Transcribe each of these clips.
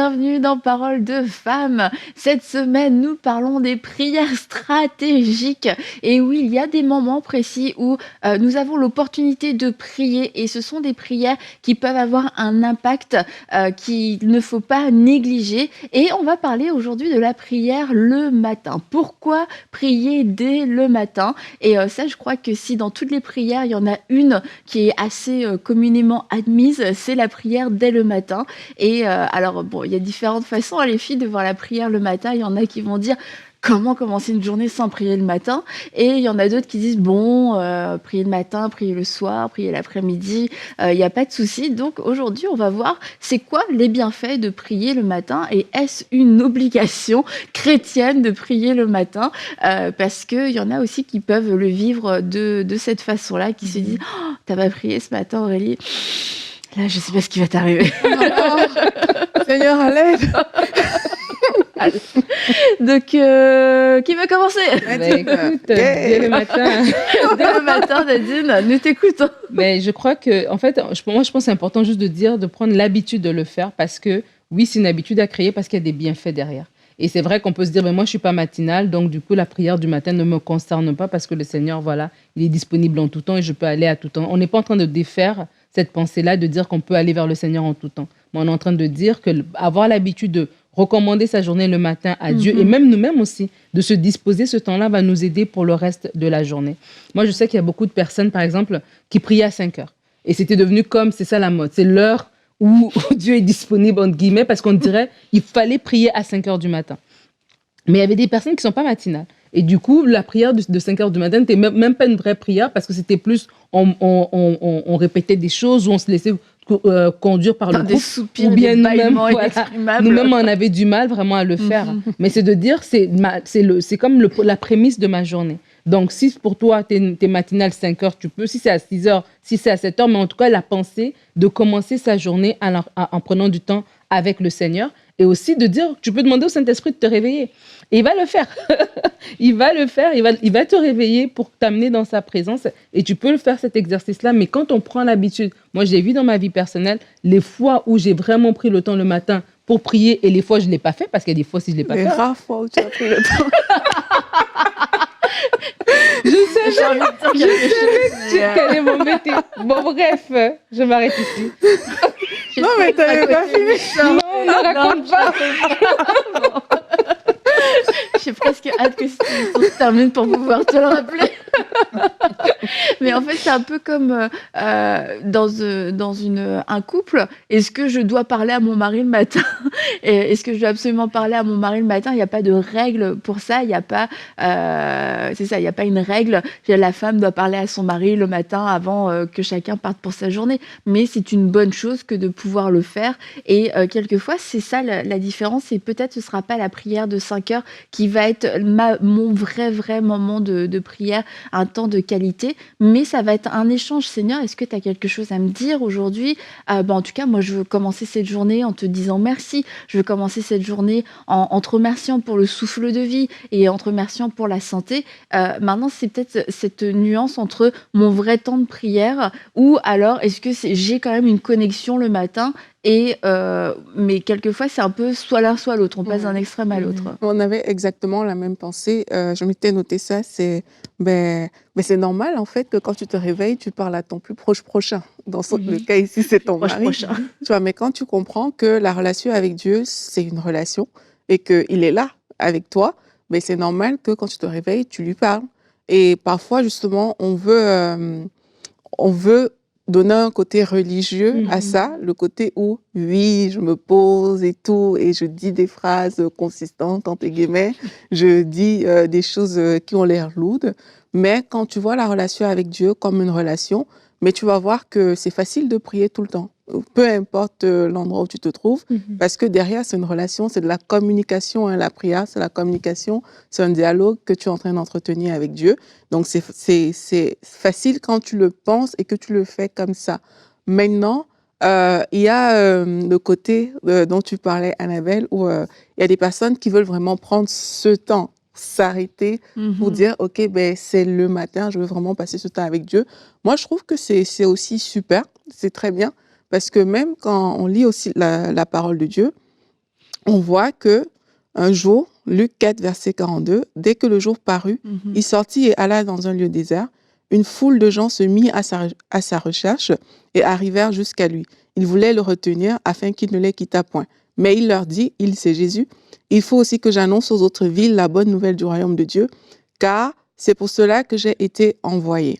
bienvenue dans Parole de femmes. Cette semaine, nous parlons des prières stratégiques. Et oui, il y a des moments précis où nous avons l'opportunité de prier et ce sont des prières qui peuvent avoir un impact qu'il ne faut pas négliger. Et on va parler aujourd'hui de la prière le matin. Pourquoi prier dès le matin? Et ça, je crois que si dans toutes les prières, il y en a une qui est assez communément admise, c'est la prière dès le matin. Et alors, bon, il y a différentes façons, les filles, de voir la prière le matin. Il y en a qui vont dire comment commencer une journée sans prier le matin. Et il y en a d'autres qui disent, bon, prier le matin, prier le soir, prier l'après-midi, il n'y a pas de souci. Donc aujourd'hui, on va voir c'est quoi les bienfaits de prier le matin et est-ce une obligation chrétienne de prier le matin, parce qu'il y en a aussi qui peuvent le vivre de cette façon-là, qui se disent, oh, t'as pas prié ce matin, Aurélie? Là, je sais pas ce qui va t'arriver. Oh, Seigneur, à l'aide. Donc, qui va commencer? Écoute, dès le matin. Dès le matin, Nadine, nous t'écoutons. Mais je crois que, en fait, moi, je pense que c'est important juste de prendre l'habitude de le faire parce que, oui, c'est une habitude à créer parce qu'il y a des bienfaits derrière. Et c'est vrai qu'on peut se dire, mais moi, je ne suis pas matinale, donc du coup, la prière du matin ne me concerne pas parce que le Seigneur, voilà, il est disponible en tout temps et je peux aller à tout temps. On n'est pas en train de défaire cette pensée-là, de dire qu'on peut aller vers le Seigneur en tout temps. Mais on est en train de dire qu'avoir l'habitude de recommander sa journée le matin à Dieu et même nous-mêmes aussi, de se disposer ce temps-là va nous aider pour le reste de la journée. Moi, je sais qu'il y a beaucoup de personnes, par exemple, qui priaient à 5 heures. Et c'était devenu comme, c'est ça la mode, c'est l'heure où Dieu est disponible, entre guillemets, parce qu'on dirait il fallait prier à 5 heures du matin. Mais il y avait des personnes qui ne sont pas matinales. Et du coup, la prière de 5 heures du matin n'était même pas une vraie prière parce que c'était plus, on répétait des choses ou on se laissait conduire par le groupe. Des soupirs, ou bien des bâillements inexprimables. nous-mêmes, on avait du mal vraiment à le faire. Mais c'est de dire, c'est comme la prémisse de ma journée. Donc, si pour toi, t'es matinale 5 heures, tu peux. Si c'est à 6 heures, si c'est à 7 heures, mais en tout cas, la pensée de commencer sa journée en prenant du temps avec le Seigneur. Et aussi de dire, tu peux demander au Saint-Esprit de te réveiller. Et il va le faire. Il va le faire. Il va te réveiller pour t'amener dans sa présence. Et tu peux le faire, cet exercice-là. Mais quand on prend l'habitude, moi, j'ai vu dans ma vie personnelle, les fois où j'ai vraiment pris le temps le matin pour prier et les fois, je ne l'ai pas fait, parce qu'il y a des fois, si je ne l'ai pas fait. Les rares fois où tu as pris le temps. Je savais que tu allais m'embêter. Bon, bref, je m'arrête ici. Non, mais tu n'avais pas fini. Non, ne raconte pas. J'ai presque hâte que cette émission se termine pour pouvoir te le rappeler. Mais en fait, c'est un peu comme dans un couple. Est-ce que je dois parler à mon mari le matin? Est-ce que je dois absolument parler à mon mari le matin? Il n'y a pas de règle pour ça. Il n'y a pas, c'est ça, il n'y a pas une règle. La femme doit parler à son mari le matin avant que chacun parte pour sa journée. Mais c'est une bonne chose que de pouvoir le faire. Et quelquefois, c'est ça la différence. Et peut-être ce ne sera pas la prière de 5 heures qui va être mon vrai moment de prière, un temps de qualité, mais ça va être un échange. Seigneur, est-ce que tu as quelque chose à me dire aujourd'hui? En tout cas, moi, je veux commencer cette journée en te disant merci. Je veux commencer cette journée en te remerciant pour le souffle de vie et en te remerciant pour la santé. Maintenant, c'est peut-être cette nuance entre mon vrai temps de prière ou alors est-ce que j'ai quand même une connexion le matin et mais quelquefois, c'est un peu soit l'un, soit l'autre. On passe d'un extrême à l'autre. On avait exactement la même pensée. Je m'étais noté ça. C'est normal, en fait, que quand tu te réveilles, tu parles à ton plus prochain. Dans le cas ici, c'est ton mari. Tu vois, mais quand tu comprends que la relation avec Dieu, c'est une relation et qu'il est là avec toi, mais c'est normal que quand tu te réveilles, tu lui parles. Et parfois, justement, on veut donner un côté religieux à ça, le côté où, oui, je me pose et tout, et je dis des phrases consistantes, entre guillemets, je dis des choses qui ont l'air lourdes, mais quand tu vois la relation avec Dieu comme une relation, mais tu vas voir que c'est facile de prier tout le temps, peu importe l'endroit où tu te trouves, parce que derrière, c'est une relation, c'est de la communication, hein, la prière, c'est la communication, c'est un dialogue que tu es en train d'entretenir avec Dieu. Donc, c'est facile quand tu le penses et que tu le fais comme ça. Maintenant, il y a le côté dont tu parlais, Annabelle, où il y a des personnes qui veulent vraiment prendre ce temps, s'arrêter pour dire, OK, c'est le matin, je veux vraiment passer ce temps avec Dieu. Moi, je trouve que c'est aussi super, c'est très bien, parce que même quand on lit aussi la parole de Dieu, on voit que un jour, Luc 4, verset 42, dès que le jour parut, Mhm. il sortit et alla dans un lieu désert. Une foule de gens se mit à sa recherche et arrivèrent jusqu'à lui. Ils voulaient le retenir afin qu'il ne les quittât point. Mais il leur dit, c'est Jésus, il faut aussi que j'annonce aux autres villes la bonne nouvelle du royaume de Dieu, car c'est pour cela que j'ai été envoyé.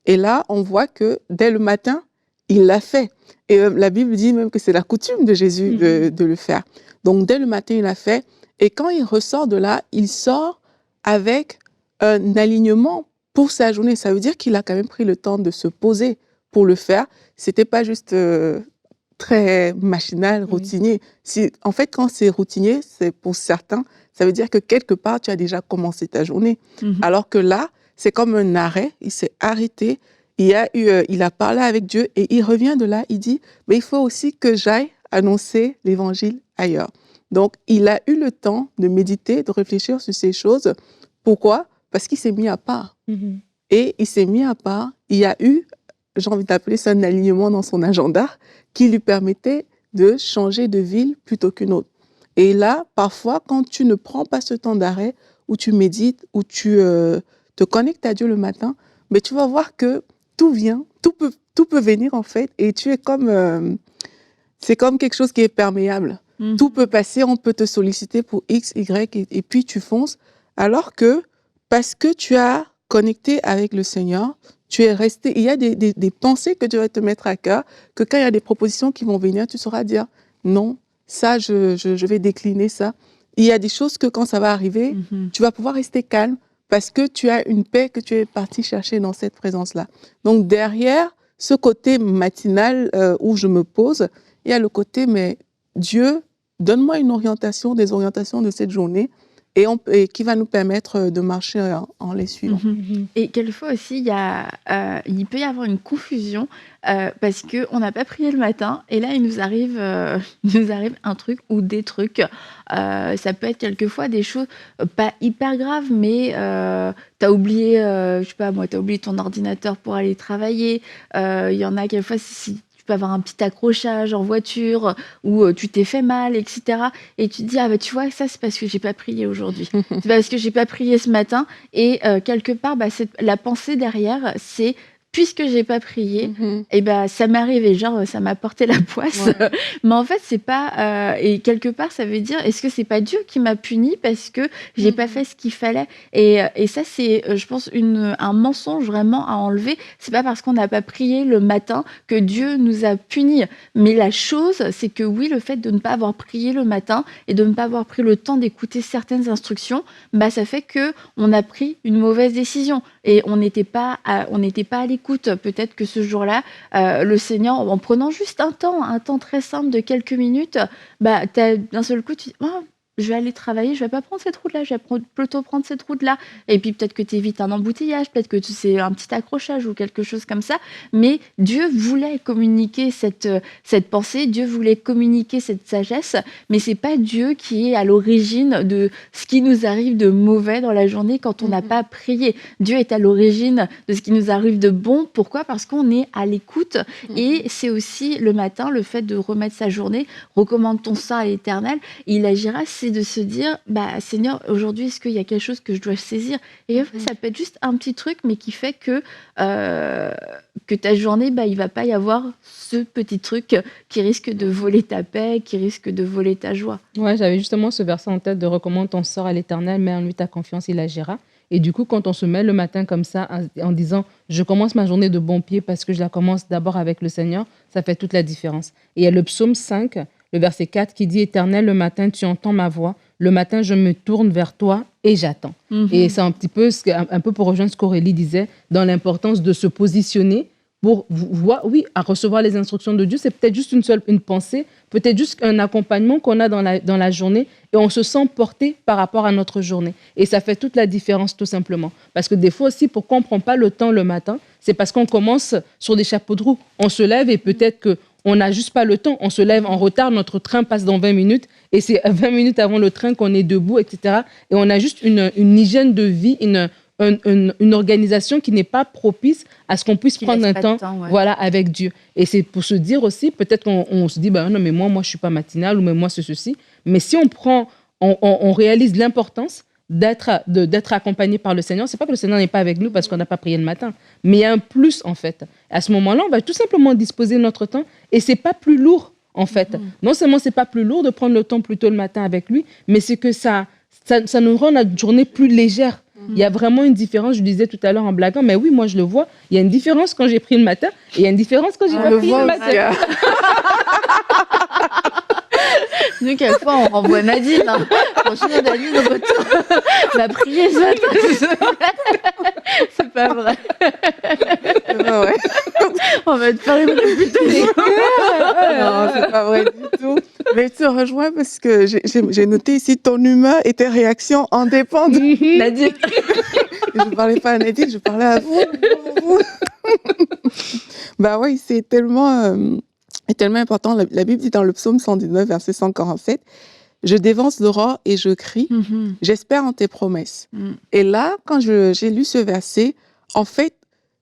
Et là, on voit que dès le matin, il l'a fait. Et la Bible dit même que c'est la coutume de Jésus de le faire. Donc, dès le matin, il l'a fait. Et quand il ressort de là, il sort avec un alignement pour sa journée. Ça veut dire qu'il a quand même pris le temps de se poser pour le faire. C'était pas juste très machinal, routinier. En fait, quand c'est routinier, c'est pour certains, ça veut dire que quelque part, tu as déjà commencé ta journée. Mhm. Alors que là, c'est comme un arrêt. Il s'est arrêté. Il a parlé avec Dieu et il revient de là. Il dit, mais il faut aussi que j'aille annoncer l'évangile ailleurs. Donc, il a eu le temps de méditer, de réfléchir sur ces choses. Pourquoi? Parce qu'il s'est mis à part. Mhm. Et il s'est mis à part. Il y a eu, j'ai envie d'appeler ça un alignement dans son agenda qui lui permettait de changer de ville plutôt qu'une autre. Et là, parfois, quand tu ne prends pas ce temps d'arrêt, où tu médites, où tu te connectes à Dieu le matin, mais tu vas voir que tout vient, tout peut venir en fait, et tu es comme, c'est comme quelque chose qui est perméable. Mhm. Tout peut passer, on peut te solliciter pour X, Y, et puis tu fonces. Alors que, parce que tu as connecté avec le Seigneur, tu es resté, il y a des pensées que Dieu va te mettre à cœur, que quand il y a des propositions qui vont venir, tu sauras dire, non, ça, je vais décliner ça. Il y a des choses que quand ça va arriver, tu vas pouvoir rester calme parce que tu as une paix que tu es parti chercher dans cette présence-là. Donc, derrière ce côté matinal où je me pose, il y a le côté, mais Dieu, donne-moi une orientation, des orientations de cette journée et qui va nous permettre de marcher en les suivant. Et quelquefois aussi, il peut y avoir une confusion parce qu'on n'a pas prié le matin et là, il nous arrive un truc ou des trucs. Ça peut être quelquefois des choses pas hyper graves, mais t'as oublié, je sais pas moi, t'as oublié ton ordinateur pour aller travailler. Il y en a quelquefois, si tu peux avoir un petit accrochage en voiture ou tu t'es fait mal, etc. Et tu te dis, ah bah tu vois, ça c'est parce que j'ai pas prié aujourd'hui. C'est parce que j'ai pas prié ce matin. Et quelque part, la pensée derrière, c'est puisque j'ai pas prié, et ça m'est arrivé, genre ça m'a porté la poisse. Ouais. Mais en fait, c'est pas. Et quelque part, ça veut dire, est-ce que c'est pas Dieu qui m'a puni parce que j'ai pas fait ce qu'il fallait? Et ça, c'est, je pense, un mensonge vraiment à enlever. C'est pas parce qu'on n'a pas prié le matin que Dieu nous a punis. Mais la chose, c'est que oui, le fait de ne pas avoir prié le matin et de ne pas avoir pris le temps d'écouter certaines instructions, ça fait que on a pris une mauvaise décision et on n'était pas à l'écoute. Peut-être que ce jour-là, le Seigneur, en prenant juste un temps très simple de quelques minutes, d'un seul coup, tu dis, oh, je vais aller travailler, je vais pas prendre cette route-là, je vais plutôt prendre cette route-là. Et puis peut-être que tu évites un embouteillage, peut-être que c'est un petit accrochage ou quelque chose comme ça. Mais Dieu voulait communiquer cette pensée, Dieu voulait communiquer cette sagesse, mais c'est pas Dieu qui est à l'origine de ce qui nous arrive de mauvais dans la journée quand on n'a pas prié. Dieu est à l'origine de ce qui nous arrive de bon. Pourquoi? Parce qu'on est à l'écoute. Et c'est aussi le matin, le fait de remettre sa journée, recommande ton sein à l'Éternel, il agira, c'est de se dire, Seigneur, aujourd'hui, est-ce qu'il y a quelque chose que je dois saisir? Et ça peut être juste un petit truc, mais qui fait que ta journée, il va pas y avoir ce petit truc qui risque de voler ta paix, qui risque de voler ta joie. Ouais, j'avais justement ce verset en tête de recommande ton sort à l'Éternel, mets en lui ta confiance, il agira. Et du coup, quand on se met le matin comme ça, en disant « je commence ma journée de bon pied parce que je la commence d'abord avec le Seigneur », ça fait toute la différence. Et il y a le psaume 5, le verset 4 qui dit « Éternel, le matin, tu entends ma voix. Le matin, je me tourne vers toi et j'attends. Et c'est un petit peu, un peu pour rejoindre ce qu'Aurélie disait, dans l'importance de se positionner pour voir, oui, à recevoir les instructions de Dieu. C'est peut-être juste une pensée, peut-être juste un accompagnement qu'on a dans la journée et on se sent porté par rapport à notre journée. Et ça fait toute la différence, tout simplement. Parce que des fois aussi, pourquoi on ne prend pas le temps le matin, c'est parce qu'on commence sur des chapeaux de roue. On se lève et peut-être qu'on n'a juste pas le temps. On se lève en retard, notre train passe dans 20 minutes et c'est 20 minutes avant le train qu'on est debout, etc. Et on a juste une hygiène de vie, une organisation qui n'est pas propice à ce qu'on puisse prendre un temps voilà, avec Dieu. Et c'est pour se dire aussi, peut-être qu'on se dit, non, mais moi, je ne suis pas matinale ou mais moi, c'est ceci. Mais si on réalise l'importance d'être accompagné par le Seigneur, c'est pas que le Seigneur n'est pas avec nous parce qu'on n'a pas prié le matin, mais il y a un plus en fait. À ce moment-là, on va tout simplement disposer notre temps et c'est pas plus lourd en fait. Non seulement c'est pas plus lourd de prendre le temps plus tôt le matin avec lui, mais c'est que ça nous rend notre journée plus légère. Il y a vraiment une différence, je disais tout à l'heure en blaguant, mais oui, moi je le vois, il y a une différence quand j'ai pris le matin et il y a une différence quand j'ai pas pris le matin. Nous, quelquefois, on renvoie Nadine. Hein. Franchement, Nadine, au retour, va prier ce matin. C'est pas vrai. Ouais. On va te faire une réputation. Non, c'est pas vrai du tout. Mais tu te rejoins parce que j'ai noté ici ton humeur et tes réactions en dépendent. Nadine. Je ne parlais pas à Nadine, je parlais à vous. Bah oui, c'est tellement important. La Bible dit dans le psaume 119, verset 147, « Je dévance l'aurore et je crie, j'espère en tes promesses. » Et là, quand j'ai lu ce verset, en fait,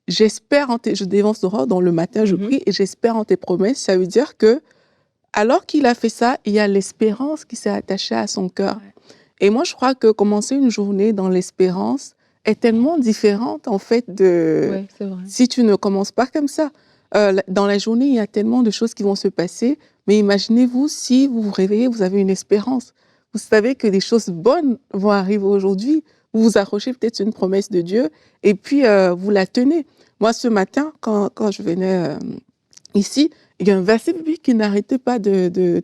je dévance l'aurore, donc le matin, je prie et j'espère en tes promesses. Ça veut dire que, alors qu'il a fait ça, il y a l'espérance qui s'est attachée à son cœur. Ouais. Et moi, je crois que commencer une journée dans l'espérance est tellement différente, en fait, si tu ne commences pas comme ça. Dans la journée, il y a tellement de choses qui vont se passer, mais imaginez-vous, si vous vous réveillez, vous avez une espérance. Vous savez que des choses bonnes vont arriver aujourd'hui. Vous vous accrochez peut-être sur une promesse de Dieu et puis vous la tenez. Moi, ce matin, quand je venais ici, il y a un verset biblique qui n'arrêtait pas de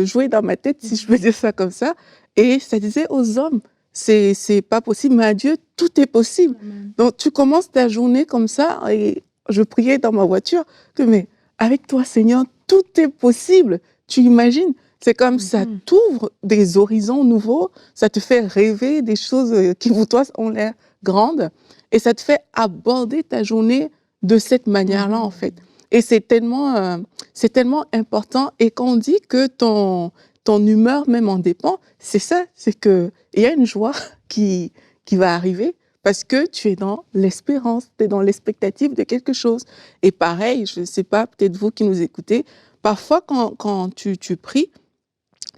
jouer dans ma tête, si je peux dire ça comme ça. Et ça disait aux hommes, c'est pas possible, mais à Dieu, tout est possible. Donc, tu commences ta journée comme ça et je priais dans ma voiture que, mais avec toi, Seigneur, tout est possible. Tu imagines, c'est comme ça t'ouvre des horizons nouveaux, ça te fait rêver des choses qui, pour toi, ont l'air grandes et ça te fait aborder ta journée de cette manière-là, en fait. Et c'est tellement important. Et quand on dit que ton humeur même en dépend, c'est ça, c'est qu'il y a une joie qui va arriver parce que tu es dans l'espérance, tu es dans l'expectative de quelque chose. Et pareil, je ne sais pas, peut-être vous qui nous écoutez, parfois quand tu pries,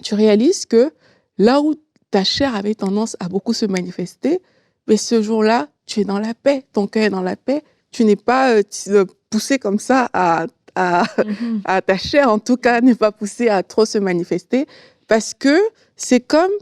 tu réalises que là où ta chair avait tendance à beaucoup se manifester, mais ce jour-là, tu es dans la paix, ton cœur est dans la paix, tu n'es pas poussé comme ça à ta chair, en tout cas, n'est pas poussé à trop se manifester, parce que c'est comme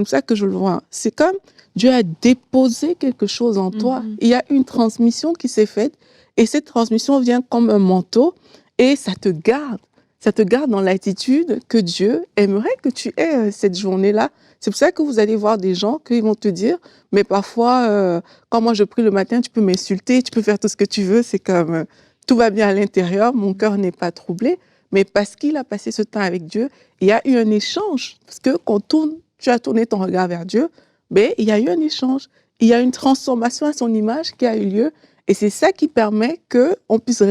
ça que je le vois, c'est comme Dieu a déposé quelque chose en toi. Il y a une transmission qui s'est faite et cette transmission vient comme un manteau et ça te garde. Ça te garde dans l'attitude que Dieu aimerait que tu aies cette journée-là. C'est pour ça que vous allez voir des gens qui vont te dire, mais parfois, quand moi je prie le matin, tu peux m'insulter, tu peux faire tout ce que tu veux, c'est comme tout va bien à l'intérieur, mon cœur n'est pas troublé. Mais parce qu'il a passé ce temps avec Dieu, il y a eu un échange. Parce que quand tu as tourné ton regard vers Dieu, mais il y a eu un échange. Il y a une transformation à son image qui a eu lieu. Et c'est ça qui permet qu'on puisse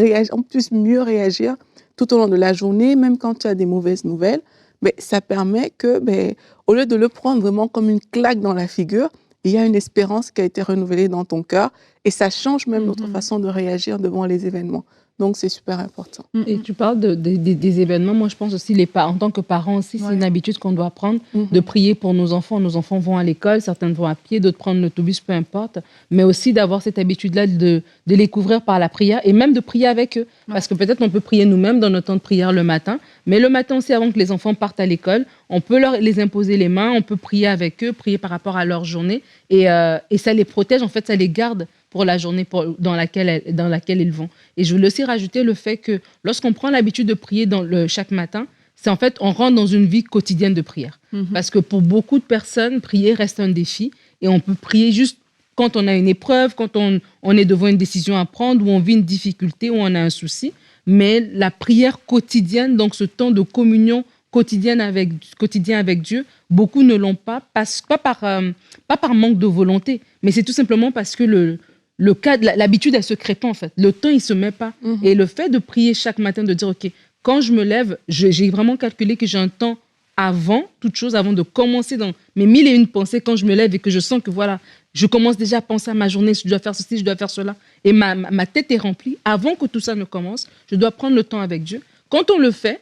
mieux réagir tout au long de la journée, même quand tu as des mauvaises nouvelles. Mais ça permet que, au lieu de le prendre vraiment comme une claque dans la figure, il y a une espérance qui a été renouvelée dans ton cœur. Et ça change même notre façon de réagir devant les événements. Donc, c'est super important. Et tu parles des événements. Moi, je pense aussi, en tant que parents aussi, c'est une habitude qu'on doit prendre de prier pour nos enfants. Nos enfants vont à l'école, certains vont à pied, d'autres prennent l'autobus, peu importe. Mais aussi d'avoir cette habitude-là de les couvrir par la prière et même de prier avec eux. Parce que peut-être on peut prier nous-mêmes dans notre temps de prière le matin. Mais le matin aussi, avant que les enfants partent à l'école, on peut les imposer les mains, on peut prier avec eux, prier par rapport à leur journée. Et ça les protège, en fait, ça les garde pour la journée dans laquelle ils vont. Et je voulais aussi rajouter le fait que lorsqu'on prend l'habitude de prier chaque matin, c'est en fait, on rentre dans une vie quotidienne de prière. Parce que pour beaucoup de personnes, prier reste un défi et on peut prier juste quand on a une épreuve, quand on est devant une décision à prendre, ou on vit une difficulté, ou on a un souci. Mais la prière quotidienne, donc ce temps de communion quotidien avec Dieu, beaucoup ne l'ont pas par manque de volonté, mais c'est tout simplement parce que l'habitude, elle se crée pas en fait. Le temps, il se met pas. Et le fait de prier chaque matin, de dire, OK, quand je me lève, j'ai vraiment calculé que j'ai un temps avant toute chose, avant de commencer dans mes 1001 pensées, quand je me lève et que je sens que voilà, je commence déjà à penser à ma journée, je dois faire ceci, je dois faire cela. Et ma tête est remplie. Avant que tout ça ne commence, je dois prendre le temps avec Dieu. Quand on le fait,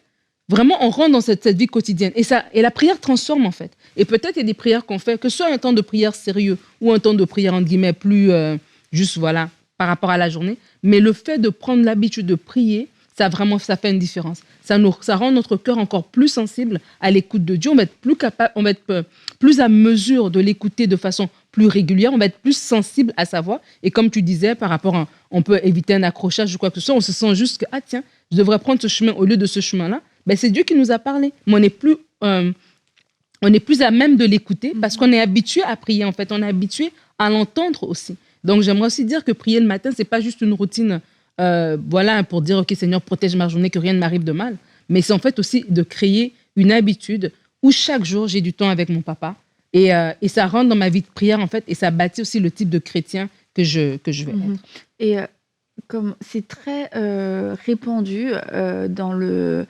vraiment, on rentre dans cette vie quotidienne. Et la prière transforme, en fait. Et peut-être il y a des prières qu'on fait, que ce soit un temps de prière sérieux ou un temps de prière, entre guillemets, plus juste, voilà, par rapport à la journée. Mais le fait de prendre l'habitude de prier, ça fait une différence. Ça rend notre cœur encore plus sensible à l'écoute de Dieu. On va être plus capable, on va être plus à mesure de l'écouter de façon plus régulière. On va être plus sensible à sa voix. Et comme tu disais, on peut éviter un accrochage ou quoi que ce soit. On se sent juste que, ah tiens, je devrais prendre ce chemin au lieu de ce chemin-là. Ben, c'est Dieu qui nous a parlé. Mais on est plus à même de l'écouter parce qu'on est habitué à prier, en fait. On est habitué à l'entendre aussi. Donc, j'aimerais aussi dire que prier le matin, c'est pas juste une routine, voilà, pour dire, OK, Seigneur, protège ma journée, que rien ne m'arrive de mal. Mais c'est en fait aussi de créer une habitude où chaque jour, j'ai du temps avec mon papa. Et ça rentre dans ma vie de prière, en fait, et ça bâtit aussi le type de chrétien que je vais être. Et comme c'est très répandu dans le,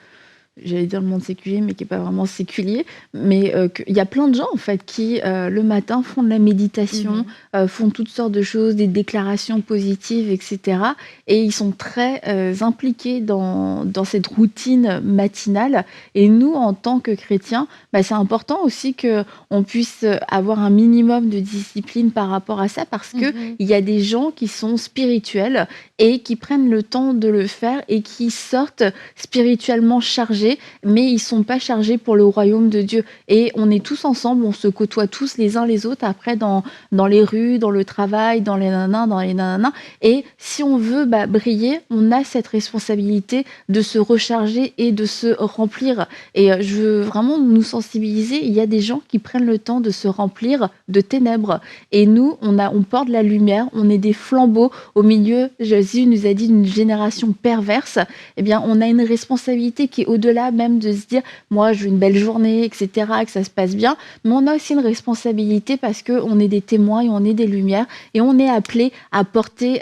j'allais dire le monde séculier, mais qui n'est pas vraiment séculier, mais il y a plein de gens en fait qui le matin font de la méditation, font toutes sortes de choses, des déclarations positives, etc. Et ils sont très impliqués dans cette routine matinale. Et nous, en tant que chrétiens, bah, c'est important aussi qu'on puisse avoir un minimum de discipline par rapport à ça, parce que il y a des gens qui sont spirituels et qui prennent le temps de le faire et qui sortent spirituellement chargés, mais ils sont pas chargés pour le royaume de Dieu. Et on est tous ensemble, on se côtoie tous les uns les autres après dans les rues, dans le travail, dans les nanans. Et si on veut briller, on a cette responsabilité de se recharger et de se remplir. Et je veux vraiment nous sensibiliser. Il y a des gens qui prennent le temps de se remplir de ténèbres. Et nous, on porte la lumière, on est des flambeaux au milieu. Jésus nous a dit d'une génération perverse. Eh bien, on a une responsabilité qui est au-delà même de se dire, moi, je veux une belle journée, etc., que ça se passe bien. Mais on a aussi une responsabilité parce qu'on est des témoins et on est des lumières. Et on est appelé à porter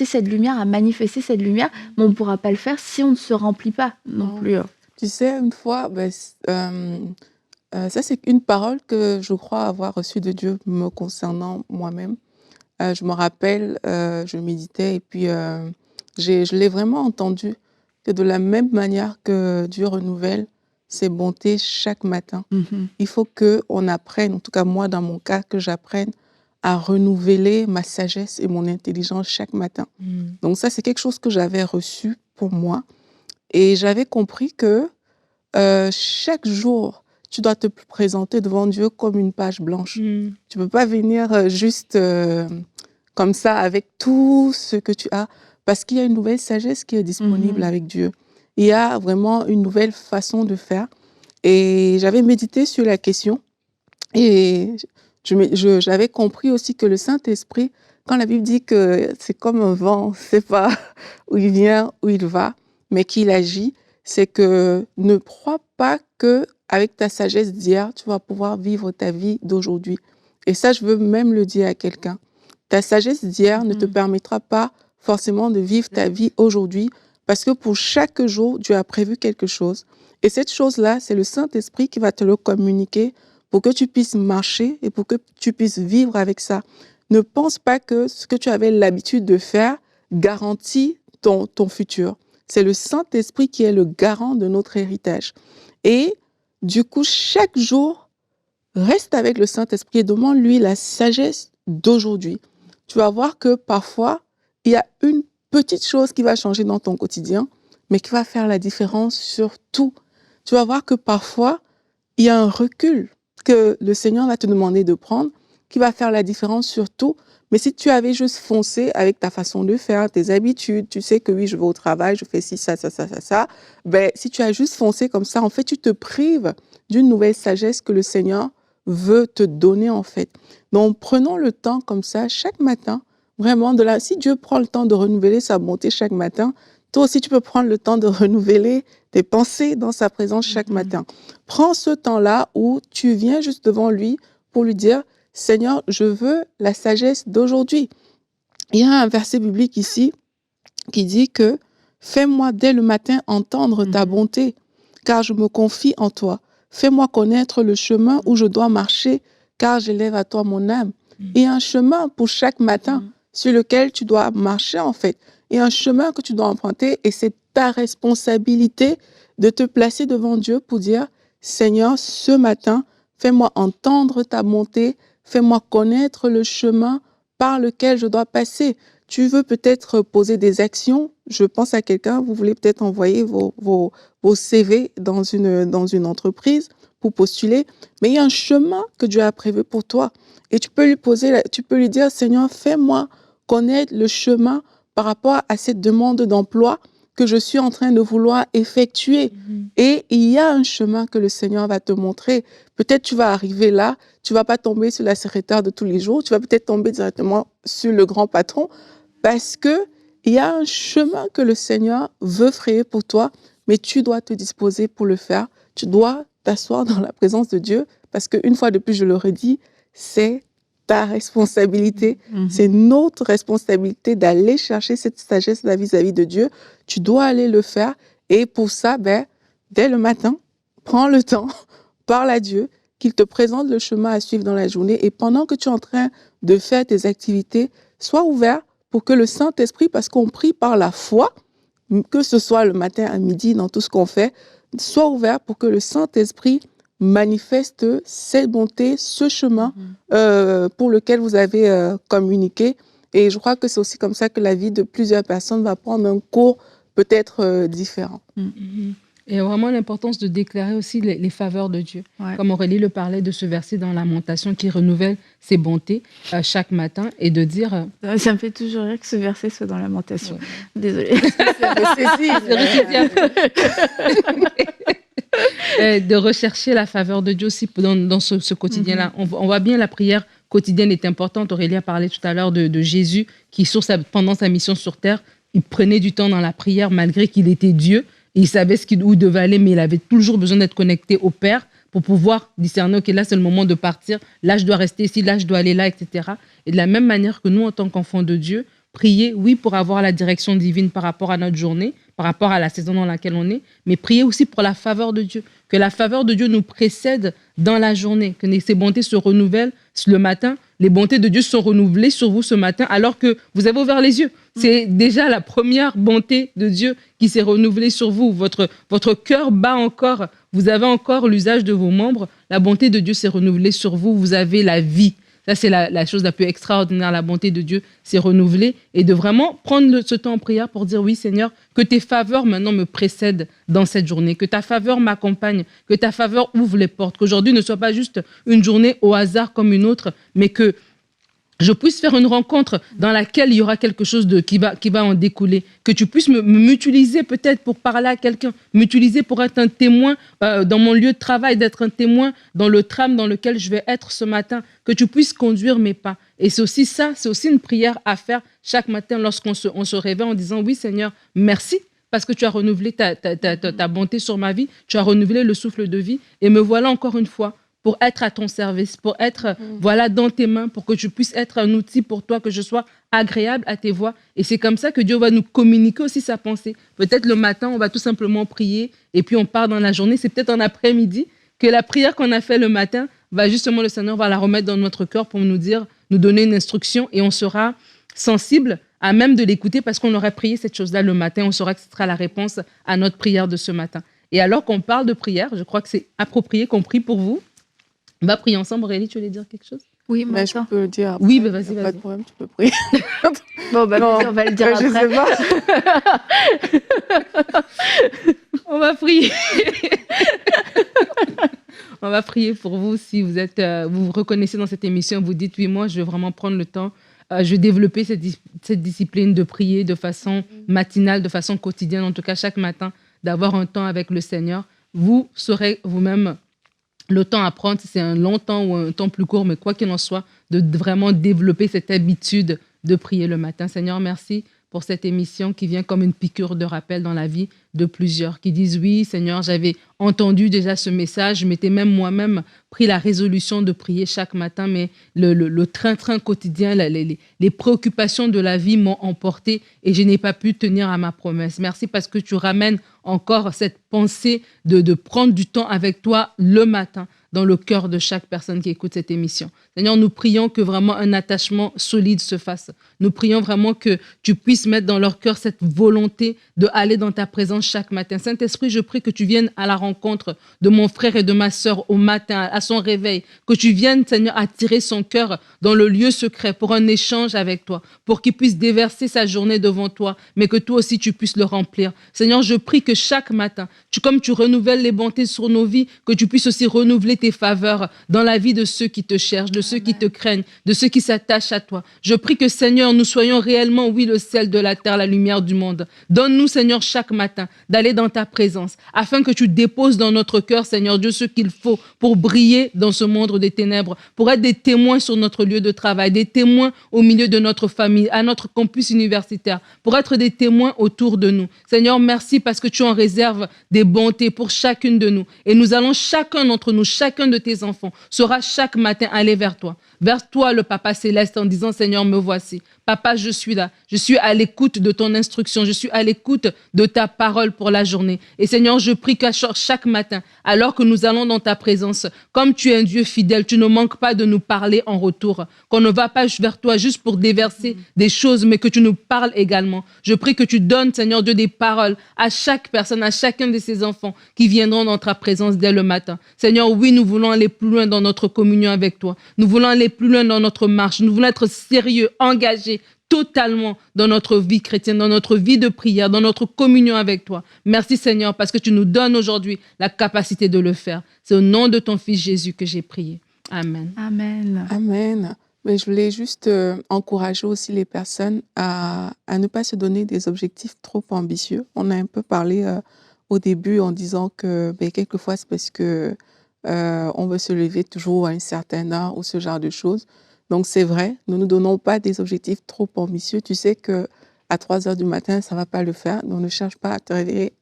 cette lumière, à manifester cette lumière. Mais on ne pourra pas le faire si on ne se remplit pas non plus. Tu sais, une fois, ça c'est une parole que je crois avoir reçue de Dieu me concernant moi-même. Je me rappelle, je méditais et puis je l'ai vraiment entendu, que de la même manière que Dieu renouvelle ses bontés chaque matin, il faut qu'on apprenne, en tout cas moi dans mon cas, que j'apprenne à renouveler ma sagesse et mon intelligence chaque matin. Donc ça, c'est quelque chose que j'avais reçu pour moi. Et j'avais compris que chaque jour, tu dois te présenter devant Dieu comme une page blanche. Tu ne peux pas venir juste comme ça avec tout ce que tu as, parce qu'il y a une nouvelle sagesse qui est disponible avec Dieu. Il y a vraiment une nouvelle façon de faire. Et j'avais médité sur la question et j'avais compris aussi que le Saint-Esprit, quand la Bible dit que c'est comme un vent, on ne sait pas où il vient, où il va, mais qu'il agit, c'est que ne crois pas qu'avec ta sagesse d'hier, tu vas pouvoir vivre ta vie d'aujourd'hui. Et ça, je veux même le dire à quelqu'un. Ta sagesse d'hier ne te permettra pas forcément de vivre ta vie aujourd'hui, parce que pour chaque jour, Dieu a prévu quelque chose. Et cette chose-là, c'est le Saint-Esprit qui va te le communiquer pour que tu puisses marcher et pour que tu puisses vivre avec ça. Ne pense pas que ce que tu avais l'habitude de faire garantit ton futur. C'est le Saint-Esprit qui est le garant de notre héritage. Et du coup, chaque jour, reste avec le Saint-Esprit et demande-lui la sagesse d'aujourd'hui. Tu vas voir que parfois, il y a une petite chose qui va changer dans ton quotidien, mais qui va faire la différence sur tout. Tu vas voir que parfois, il y a un recul que le Seigneur va te demander de prendre, qui va faire la différence sur tout. Mais si tu avais juste foncé avec ta façon de faire, tes habitudes, tu sais que oui, je vais au travail, je fais ci, ça, si tu as juste foncé comme ça, en fait, tu te prives d'une nouvelle sagesse que le Seigneur veut te donner, en fait. Donc, prenons le temps comme ça, chaque matin, vraiment, si Dieu prend le temps de renouveler sa bonté chaque matin, toi aussi, tu peux prendre le temps de renouveler tes pensées dans sa présence chaque matin. Prends ce temps-là où tu viens juste devant lui pour lui dire, Seigneur, je veux la sagesse d'aujourd'hui. Il y a un verset biblique ici qui dit que fais-moi dès le matin entendre ta bonté, car je me confie en toi. Fais-moi connaître le chemin où je dois marcher, car j'élève à toi mon âme. Il y a un chemin pour chaque matin sur lequel tu dois marcher, en fait. il y a un chemin que tu dois emprunter et c'est ta responsabilité de te placer devant Dieu pour dire, Seigneur, ce matin, fais-moi entendre ta bonté, fais-moi connaître le chemin par lequel je dois passer. Tu veux peut-être poser des actions. Je pense à quelqu'un, vous voulez peut-être envoyer vos CV dans une entreprise pour postuler, mais il y a un chemin que Dieu a prévu pour toi. Et tu peux lui dire, Seigneur, fais-moi connaître le chemin par rapport à cette demande d'emploi que je suis en train de vouloir effectuer. Et il y a un chemin que le Seigneur va te montrer. Peut-être tu vas arriver là, tu vas pas tomber sur la secrétaire de tous les jours, tu vas peut-être tomber directement sur le grand patron, parce que il y a un chemin que le Seigneur veut frayer pour toi, mais tu dois te disposer pour le faire. Tu dois t'asseoir dans la présence de Dieu, parce qu'une fois de plus, je le redis, c'est ta responsabilité, c'est notre responsabilité d'aller chercher cette sagesse-là vis-à-vis de Dieu. Tu dois aller le faire, et pour ça, dès le matin, prends le temps, parle à Dieu, qu'il te présente le chemin à suivre dans la journée, et pendant que tu es en train de faire tes activités, sois ouvert pour que le Saint-Esprit, parce qu'on prie par la foi, que ce soit le matin, à midi, dans tout ce qu'on fait, sois ouvert pour que le Saint-Esprit manifeste cette bonté, ce chemin pour lequel vous avez communiqué. Et je crois que c'est aussi comme ça que la vie de plusieurs personnes va prendre un cours peut-être différent. Et vraiment l'importance de déclarer aussi les faveurs de Dieu. Ouais. Comme Aurélie le parlait de ce verset dans Lamentation qui renouvelle ses bontés chaque matin et de dire... Ça me fait toujours rire que ce verset soit dans Lamentation. Ouais. Désolée. De rechercher la faveur de Dieu aussi dans ce quotidien-là. On voit bien la prière quotidienne est importante. Aurélie a parlé tout à l'heure de Jésus qui, pendant sa mission sur terre, il prenait du temps dans la prière malgré qu'il était Dieu. Et il savait où il devait aller, mais il avait toujours besoin d'être connecté au Père pour pouvoir discerner, OK, là, c'est le moment de partir. Là, je dois rester ici. Là, je dois aller là, etc. Et de la même manière que nous, en tant qu'enfants de Dieu, prier, oui, pour avoir la direction divine par rapport à notre journée, par rapport à la saison dans laquelle on est, mais prier aussi pour la faveur de Dieu. Que la faveur de Dieu nous précède dans la journée, que ses bontés se renouvellent le matin. Les bontés de Dieu sont renouvelées sur vous ce matin alors que vous avez ouvert les yeux. C'est déjà la première bonté de Dieu qui s'est renouvelée sur vous. Votre cœur bat encore. Vous avez encore l'usage de vos membres. La bonté de Dieu s'est renouvelée sur vous. Vous avez la vie. Ça, c'est la chose la plus extraordinaire. La bonté de Dieu s'est renouvelée. Et de vraiment prendre ce temps en prière pour dire, oui, Seigneur, que tes faveurs maintenant me précèdent dans cette journée. Que ta faveur m'accompagne. Que ta faveur ouvre les portes. Qu'aujourd'hui ne soit pas juste une journée au hasard comme une autre, mais que je puisse faire une rencontre dans laquelle il y aura quelque chose qui va en découler. Que tu puisses m'utiliser peut-être pour parler à quelqu'un, m'utiliser pour être un témoin dans mon lieu de travail, d'être un témoin dans le tram dans lequel je vais être ce matin, que tu puisses conduire mes pas. Et c'est aussi ça, c'est aussi une prière à faire chaque matin lorsqu'on se réveille en disant, oui Seigneur, merci parce que tu as renouvelé ta bonté sur ma vie, tu as renouvelé le souffle de vie et me voilà encore une fois pour être à ton service, pour être dans tes mains, pour que je puisse être un outil pour toi, que je sois agréable à tes voix. Et c'est comme ça que Dieu va nous communiquer aussi sa pensée. Peut-être le matin, on va tout simplement prier et puis on part dans la journée. C'est peut-être en après-midi que la prière qu'on a fait le matin, le Seigneur va la remettre dans notre cœur pour nous donner une instruction et on sera sensible à même de l'écouter parce qu'on aurait prié cette chose-là le matin. On saura que ce sera la réponse à notre prière de ce matin. Et alors qu'on parle de prière, je crois que c'est approprié qu'on prie pour vous. On va prier ensemble. Aurélie, tu voulais dire quelque chose? Oui, mais je peux le dire après. Oui, vas-y. Pas de problème, tu peux prier. Bon, on va le dire après. Je sais pas. On va prier. On va prier pour vous si vous vous reconnaissez dans cette émission. Vous dites, oui, moi, je vais vraiment prendre le temps. Je vais développer cette discipline de prier de façon matinale, de façon quotidienne, en tout cas chaque matin, d'avoir un temps avec le Seigneur. Vous saurez vous-même le temps à prendre, si c'est un long temps ou un temps plus court, mais quoi qu'il en soit, de vraiment développer cette habitude de prier le matin. Seigneur, merci pour cette émission qui vient comme une piqûre de rappel dans la vie de plusieurs qui disent, oui, Seigneur, j'avais entendu déjà ce message, je m'étais même moi-même pris la résolution de prier chaque matin, mais le train-train quotidien, les préoccupations de la vie m'ont emporté et je n'ai pas pu tenir à ma promesse. Merci parce que tu ramènes encore cette pensée de prendre du temps avec toi le matin dans le cœur de chaque personne qui écoute cette émission. Seigneur, nous prions que vraiment un attachement solide se fasse. Nous prions vraiment que tu puisses mettre dans leur cœur cette volonté d'aller dans ta présence chaque matin. Saint-Esprit, je prie que tu viennes à la rencontre de mon frère et de ma sœur au matin, à son réveil, que tu viennes, Seigneur, attirer son cœur dans le lieu secret pour un échange avec toi, pour qu'il puisse déverser sa journée devant toi, mais que toi aussi tu puisses le remplir. Seigneur, je prie que chaque matin, comme tu renouvelles les bontés sur nos vies, que tu puisses aussi renouveler tes faveurs dans la vie de ceux qui te cherchent, de ceux qui te craignent, de ceux qui s'attachent à toi. Je prie que, Seigneur, nous soyons réellement, oui, le sel de la terre, la lumière du monde. Donne-nous, Seigneur, chaque matin d'aller dans ta présence, afin que tu déposes dans notre cœur, Seigneur Dieu, ce qu'il faut pour briller dans ce monde des ténèbres, pour être des témoins sur notre lieu de travail, des témoins au milieu de notre famille, à notre campus universitaire, pour être des témoins autour de nous. Seigneur, merci parce que tu en réserves des bontés pour chacune de nous. Et nous allons, chacun d'entre nous, chacun de tes enfants, saura chaque matin aller vers toi, le Papa Céleste, en disant, Seigneur, me voici. Papa, je suis là. Je suis à l'écoute de ton instruction. Je suis à l'écoute de ta parole pour la journée. Et Seigneur, je prie qu'à chaque matin, alors que nous allons dans ta présence, comme tu es un Dieu fidèle, tu ne manques pas de nous parler en retour. Qu'on ne va pas vers toi juste pour déverser des choses, mais que tu nous parles également. Je prie que tu donnes, Seigneur Dieu, des paroles à chaque personne, à chacun de ces enfants qui viendront dans ta présence dès le matin. Seigneur, oui, nous voulons aller plus loin dans notre communion avec toi. Nous voulons aller plus loin dans notre marche. Nous voulons être sérieux, engagés totalement dans notre vie chrétienne, dans notre vie de prière, dans notre communion avec toi. Merci Seigneur parce que tu nous donnes aujourd'hui la capacité de le faire. C'est au nom de ton Fils Jésus que j'ai prié. Amen. Amen. Amen. Mais je voulais juste encourager aussi les personnes à ne pas se donner des objectifs trop ambitieux. On a un peu parlé au début en disant que quelquefois c'est parce que on veut se lever toujours à une certaine heure ou ce genre de choses. Donc c'est vrai, nous ne nous donnons pas des objectifs trop ambitieux. Tu sais qu'à 3 heures du matin, ça ne va pas le faire. Donc ne cherche pas à te réveiller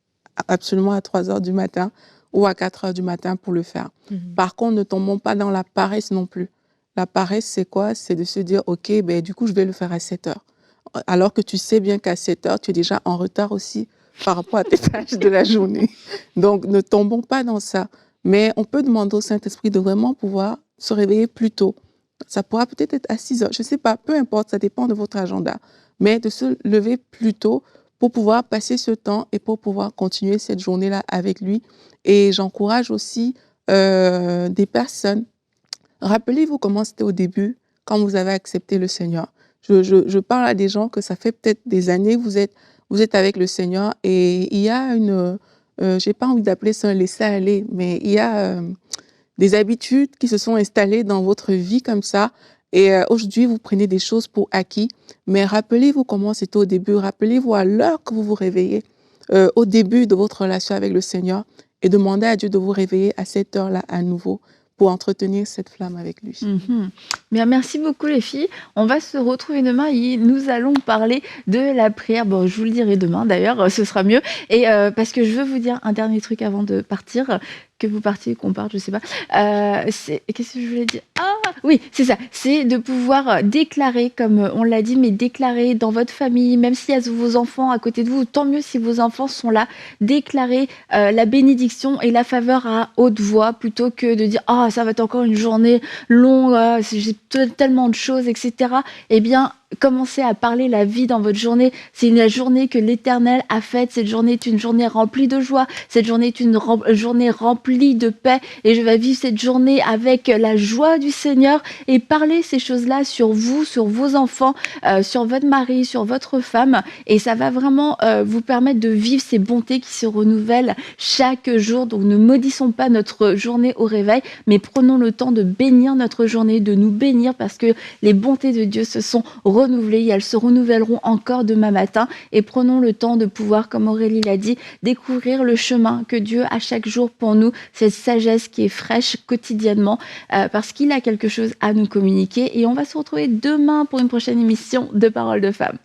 absolument à 3 heures du matin ou à 4 heures du matin pour le faire. Par contre, ne tombons pas dans la paresse non plus. La paresse, c'est quoi? C'est de se dire, OK, du coup, je vais le faire à 7 heures. Alors que tu sais bien qu'à 7 heures, tu es déjà en retard aussi par rapport à tes tâches de la journée. Donc, ne tombons pas dans ça. Mais on peut demander au Saint-Esprit de vraiment pouvoir se réveiller plus tôt. Ça pourra peut-être être à 6 heures, je ne sais pas, peu importe, ça dépend de votre agenda. Mais de se lever plus tôt pour pouvoir passer ce temps et pour pouvoir continuer cette journée-là avec lui. Et j'encourage aussi des personnes. Rappelez-vous comment c'était au début, quand vous avez accepté le Seigneur. Je parle à des gens que ça fait peut-être des années que vous êtes avec le Seigneur et il y a j'ai pas envie d'appeler ça un laisser-aller, mais il y a des habitudes qui se sont installées dans votre vie comme ça. Et aujourd'hui, vous prenez des choses pour acquis. Mais rappelez-vous comment c'était au début. Rappelez-vous à l'heure que vous vous réveillez, au début de votre relation avec le Seigneur, et demandez à Dieu de vous réveiller à cette heure-là à nouveau pour entretenir cette flamme avec lui. Bien, merci beaucoup les filles. On va se retrouver demain et nous allons parler de la prière. Bon, je vous le dirai demain d'ailleurs, ce sera mieux. Et parce que je veux vous dire un dernier truc avant de partir, que vous partiez, qu'on parte, je sais pas. Qu'est-ce que je voulais dire? Ah oui, c'est ça. C'est de pouvoir déclarer, comme on l'a dit, mais déclarer dans votre famille, même s'il y a vos enfants à côté de vous, tant mieux si vos enfants sont là, déclarer la bénédiction et la faveur à haute voix plutôt que de dire « Ah, ça va être encore une journée longue, j'ai tellement de choses, etc. » Eh bien, commencez à parler la vie dans votre journée. C'est une journée que l'Éternel a faite. Cette journée est une journée remplie de joie. Cette journée est une journée remplie de paix. Et je vais vivre cette journée avec la joie du Seigneur et parler ces choses-là sur vous, sur vos enfants, sur votre mari, sur votre femme. Et ça va vraiment vous permettre de vivre ces bontés qui se renouvellent chaque jour. Donc ne maudissons pas notre journée au réveil, mais prenons le temps de bénir notre journée, de nous bénir parce que les bontés de Dieu se sont renouvelées et elles se renouvelleront encore demain matin. Et prenons le temps de pouvoir, comme Aurélie l'a dit, découvrir le chemin que Dieu a chaque jour pour nous, cette sagesse qui est fraîche quotidiennement, parce qu'il a quelque chose à nous communiquer. Et on va se retrouver demain pour une prochaine émission de Paroles de Femmes.